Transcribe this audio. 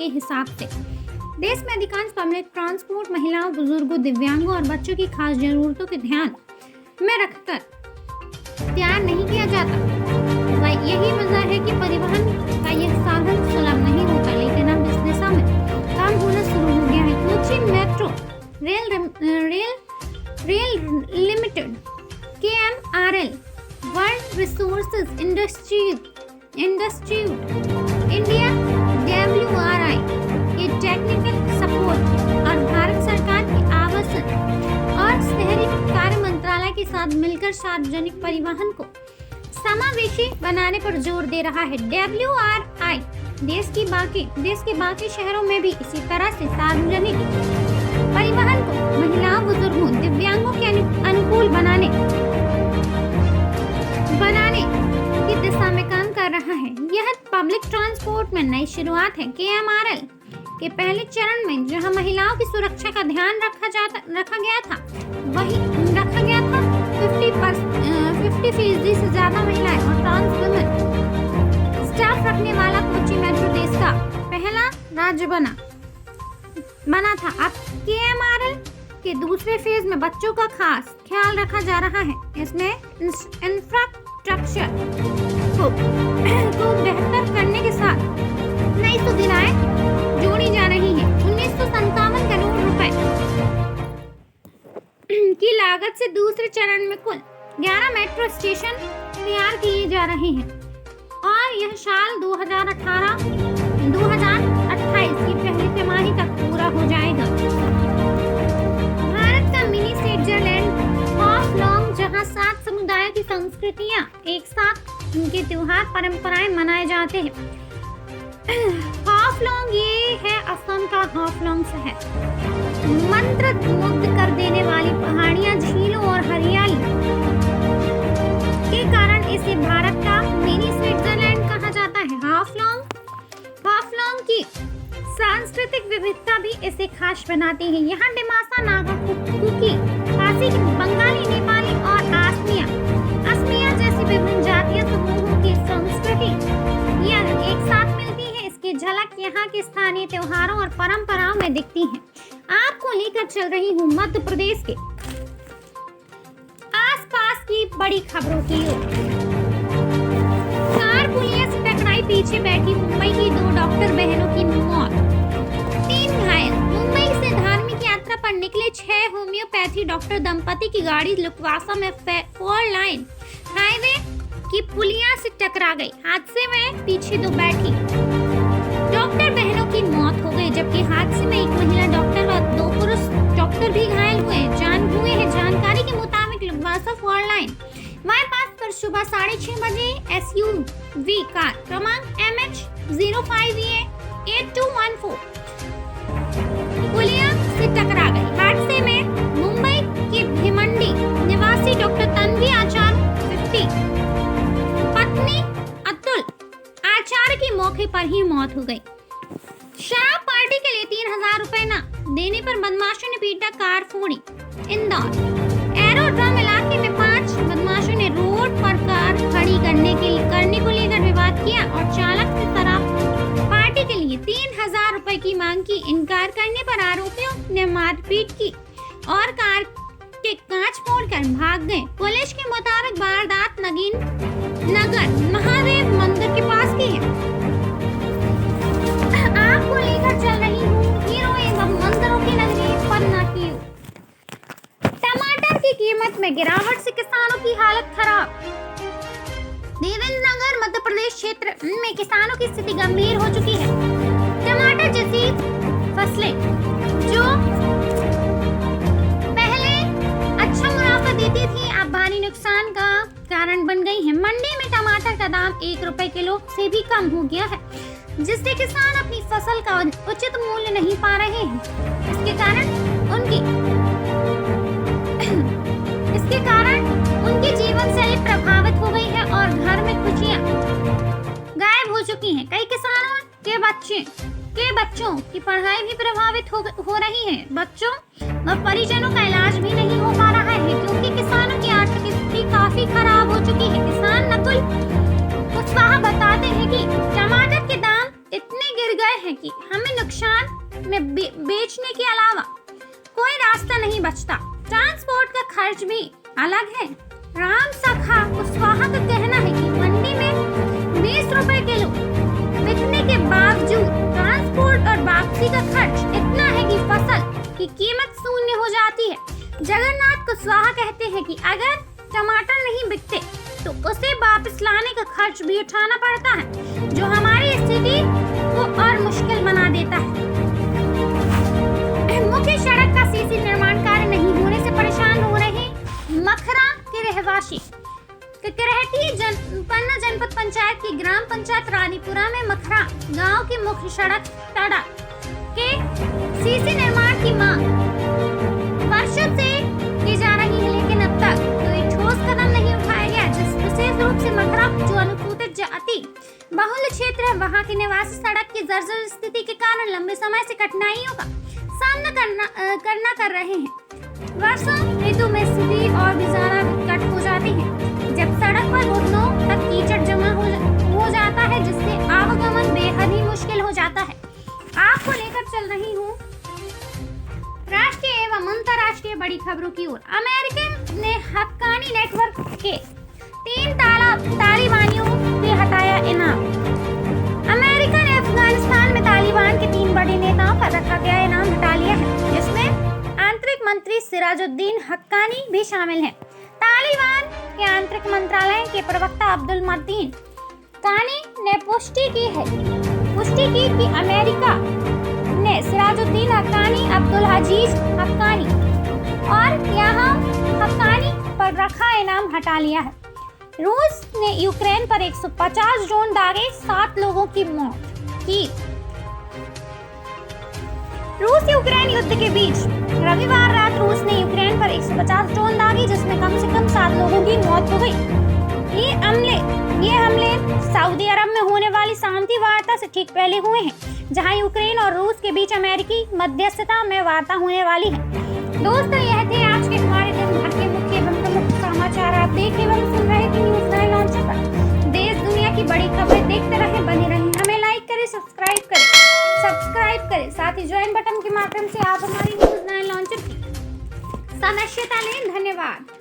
हिसाब से। देश में अधिकांश पब्लिक ट्रांसपोर्ट महिलाओं, बुजुर्गों, दिव्यांगों और बच्चों की खास जरूरतों के ध्यान में रखकर तैयार नहीं किया जाता। यही वजह है कि परिवहन का यह साधन सुलभ नहीं होता, लेकिन अब इस दिशा में काम होना शुरू हो गया है। Kochi metro rail limited, KMRL, world resources institute, India, WRI के टेक्निकल सपोर्ट और भारत सरकार के आवासन और शहरी कार्य मंत्रालय के साथ मिलकर सार्वजनिक परिवहन को समावेशी बनाने पर जोर दे रहा है। WRI देश के बाकी शहरों में भी इसी तरह से सार्वजनिक परिवहन को महिलाओं, बुजुर्गों, दिव्यांगों के अनुकूल बनाने की दिशा में काम कर रहा है। यह पब्लिक ट्रांसपोर्ट में नई शुरुआत है। KMRL के पहले चरण में जहां महिलाओं की सुरक्षा का ध्यान रखा गया था 50% से ज्यादा महिलाएं और ट्रांस वुमेन स्टाफ रखने वाला कोची मेट्रो देश का पहला राज्य बना था। अब KMRL के दूसरे फेज में बच्चों का खास ख्याल रखा जा रहा है। इसमें इंफ्रास्ट्रक्चर को बेहतर करने के साथ नई सुविधाएं जोड़ी जा रही हैं। 1957 करोड़ रुपए की लागत से दूसरे चरण में कुल 11 मेट्रो स्टेशन तैयार किए जा रहे हैं और यह साल 2028 की पहली तिमाही तक पूरा हो जाएगा। भारत का मिनी स्विट्जरलैंड, हाफलॉन्ग, जहां 7 समुदायों की संस्कृतियां एक साथ उनके त्योहार परंपराएं मनाए जाते हैं। हाफलॉन्ग ये है असम का हाफलॉन्ग शहर। मंत्रमुग्ध कर देने वाली पहाड़ियां, झीलों और हरियाली के कारण इसे भारत का मिनी स्विट्जरलैंड कहा जाता है। हाफलॉन्ग की सांस्कृतिक विविधता भी इसे खास बनाती है। यहाँ डिमासा, नागा, कुकी, खासी, बंगाली, नेपाली और असमिया जैसी विभिन्न जातीय समूहों की संस्कृति यह एक साथ मिलती है। इसकी झलक यहाँ के स्थानीय त्योहारों और परंपराओं में दिखती है। आपको लेकर चल रही हूँ मध्य प्रदेश के आसपास की बड़ी खबरों की ओर। कार पुलिया से टकराई, पीछे बैठी मुंबई की 2 डॉक्टर बहनों की मौत, 3 घायल। मुंबई से धार्मिक यात्रा पर निकले 6 होम्योपैथी डॉक्टर दंपति की गाड़ी लुकवासा में 4 लाइन हाईवे की पुलिया से टकरा गई। हादसे में पीछे 2 बैठी डॉक्टर बहनों की मौत हो गई, जबकि हादसे में एक महिला डॉक्टर व 2 पुरुष डॉक्टर भी घायल हुए हैं। जानकारी के मुताबिक लुकवासा 4 लाइन बाईपास पर सुबह 6:30 बजे SUV कार क्रमांक MH05EA8214 पुलिया से टकरा गई। हादसे में मुंबई के भिमंडी निवासी डॉक्टर तन्वी आचार्य 50 पत्नी अतुल आचार्य की मौके पर ही मौत हो गई। शराब पार्टी के लिए 3000 रुपए न देने पर बदमाशों ने पीटा, कार फोड़ी। इंदौर एरोड्रम इलाके में 5 बदमाशों ने रोड पर कार खड़ी करने को लेकर विवाद किया और चालक से शराब पार्टी के लिए 3000 रुपए की मांग की। इनकार करने पर आरोपियों ने मारपीट की और कार के कांच फोड़कर भाग गए। पुलिस के मुताबिक वारदात नगर महादेव मंदिर के पास की है। आपको लेकर चल रही हूँ हीरो एवं मंदिरों की नगरी पन्ना की ओर। टमाटर की कीमत में गिरावट से किसानों की हालत खराब। देवेंद्र नगर मध्य प्रदेश क्षेत्र में किसानों की स्थिति गंभीर हो चुकी है। टमाटर जैसी फसलें जो पहले अच्छा मुनाफा देती थी अब भारी नुकसान का कारण बन गई है। मंडी में टमाटर का दाम 1 रुपए किलो से भी कम हो गया है, जिससे किसान अपनी फसल का उचित मूल्य नहीं पा रहे हैं। इसके कारण उनकी जीवन शैली प्रभावित हो गई है और घर में खुशियां गायब हो चुकी हैं। कई किसानों के बच्चों की पढ़ाई भी प्रभावित हो रही है। बच्चों व परिजनों का इलाज भी नहीं हो पा रहा है, क्योंकि किसानों की आर्थिक स्थिति काफी खराब हो चुकी है। किसान नकुल कुशवाहा बताते हैं कि टमाटर के दाम इतने गिर गए हैं कि हमें नुकसान में बेचने के अलावा कोई रास्ता नहीं बचता। ट्रांसपोर्ट का खर्च भी अलग है। राम सखा कुशवाहा का कहना है कि मंडी में 20 रुपए किलो बिकने के बावजूद ट्रांसपोर्ट और वापसी का खर्च इतना है कि फसल की कीमत शून्य हो जाती है। जगन्नाथ कुशवाहा कहते हैं कि अगर टमाटर नहीं बिकते तो उसे वापस लाने का खर्च भी उठाना पड़ता है, जो हमारी स्थिति को और मुश्किल बना देता है। मुख्य सड़क का सीसी निर्माण कार्य नहीं होने से परेशान हो रहे मखरा के रहवासी। करहटी पन्ना जनपद पंचायत की ग्राम पंचायत रानीपुरा में मखरा गांव की मुख्य सड़क सड़क के सीसी निर्माण की मांग वर्षों से की जा रही है, लेकिन अब तक कोई ठोस कदम नहीं उठाया गया। जिस विशेष रूप से मखरा जो अनुसूचित जाति बहुल क्षेत्र है, वहां के निवासी सड़क की जर्जर स्थिति के कारण लंबे समय से कठिनाइयों का सामना करना कर रहे हैं। वर्षों ऋतु में स्थिति और भी ज्यादा विकट हो जाती है, जब सड़क पर घुटनों तक कीचड़ जमा हो जाता है, जिससे आवागमन बेहद ही मुश्किल हो जाता है। आपको लेकर चल रही हूँ राष्ट्रीय एवं अंतर्राष्ट्रीय बड़ी खबरों की ओर। अमेरिका ने हक्कानी नेटवर्क के 3 तालिबानियों से हटाया इनाम। अमेरिका ने अफगानिस्तान में तालिबान के 3 बड़े नेताओं का रखा गया इनाम हटा लिया है, जिसमें आंतरिक मंत्री सिराजुद्दीन हक्कानी भी शामिल हैं। तालिबान के आंतरिक मंत्रालय के प्रवक्ता अब्दुल मतीन कानी ने पुष्टि की कि अमेरिका ने सिराजुद्दीन हक्कानी, अब्दुल अजीज हक्कानी और यहाँ हक्कानी पर रखा इनाम हटा लिया है। रूस ने यूक्रेन पर 150 ड्रोन दागे, 7 लोगों की मौत की। रूस यूक्रेन युद्ध के बीच रविवार रात रूस ने यूक्रेन पर 150 ड्रोन दागे, जिसमें कम से कम 7 लोगों की मौत हो गई। ये हमले सऊदी अरब में होने वाली शांति वार्ता से ठीक पहले हुए हैं, जहां यूक्रेन और रूस के बीच अमेरिकी मध्यस्थता में वार्ता होने वाली है। दोस्तों, यह थे आज के हमारे दिन भर के मुख्य एवं प्रमुख समाचार। आप देख एवं सुन रहे थे न्यूज़ 9 लॉन्चर पर। देश दुनिया की बड़ी खबरें देखते रहें, बने रहें। हमें लाइक करें, सब्सक्राइब करें, साथ ही ज्वाइन बटन के माध्यम से आप हमारी न्यूज़ 9 लॉन्चर की सदस्यता लें। धन्यवाद।